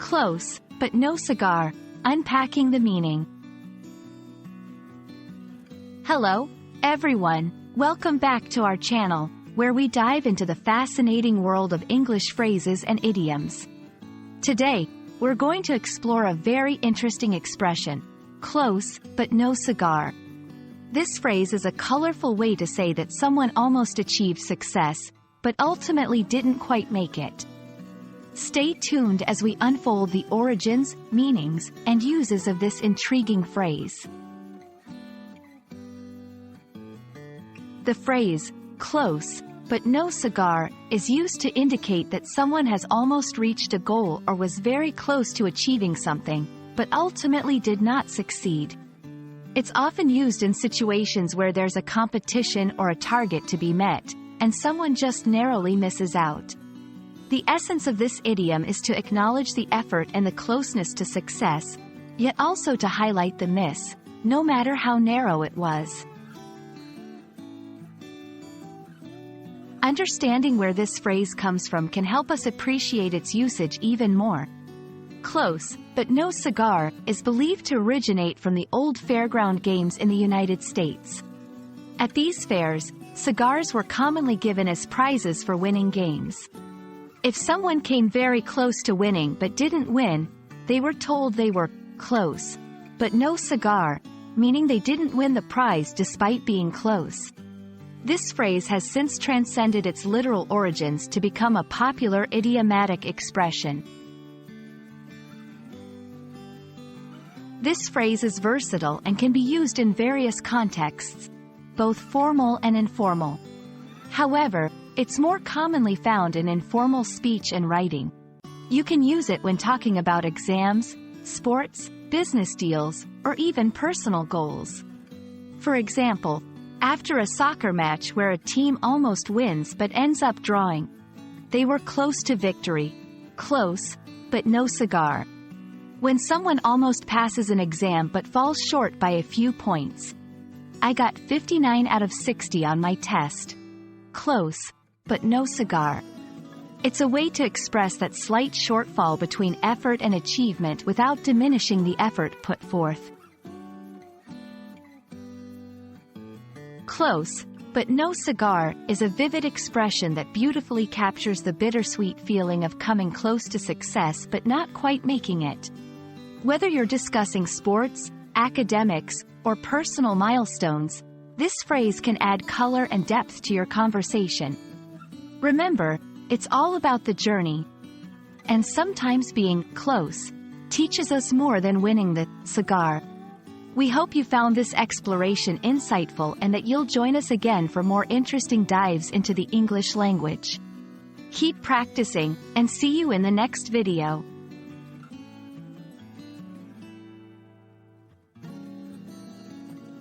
Close, but no cigar. Unpacking the meaning. Hello, everyone. Welcome back to our channel, where we dive into the fascinating world of English phrases and idioms. Today, we're going to explore a very interesting expression, close, but no cigar. This phrase is a colorful way to say that someone almost achieved success, but ultimately didn't quite make it. Stay tuned as we unfold the origins, meanings, and uses of this intriguing phrase. The phrase, close, but no cigar, is used to indicate that someone has almost reached a goal or was very close to achieving something, but ultimately did not succeed. It's often used in situations where there's a competition or a target to be met, and someone just narrowly misses out. The essence of this idiom is to acknowledge the effort and the closeness to success, yet also to highlight the miss, no matter how narrow it was. Understanding where this phrase comes from can help us appreciate its usage even more. Close, but no cigar, is believed to originate from the old fairground games in the United States. At these fairs, cigars were commonly given as prizes for winning games. If someone came very close to winning but didn't win, they were told they were close, but no cigar, meaning they didn't win the prize despite being close. This phrase has since transcended its literal origins to become a popular idiomatic expression. This phrase is versatile and can be used in various contexts, both formal and informal. However, it's more commonly found in informal speech and writing. You can use it when talking about exams, sports, business deals, or even personal goals. For example, after a soccer match where a team almost wins but ends up drawing, they were close to victory. Close, but no cigar. When someone almost passes an exam but falls short by a few points. I got 59 out of 60 on my test. Close, but no cigar. It's a way to express that slight shortfall between effort and achievement without diminishing the effort put forth. Close, but no cigar, is a vivid expression that beautifully captures the bittersweet feeling of coming close to success but not quite making it. Whether you're discussing sports, academics, or personal milestones, this phrase can add color and depth to your conversation. Remember, it's all about the journey. And sometimes being close teaches us more than winning the cigar. We hope you found this exploration insightful and that you'll join us again for more interesting dives into the English language. Keep practicing, and see you in the next video.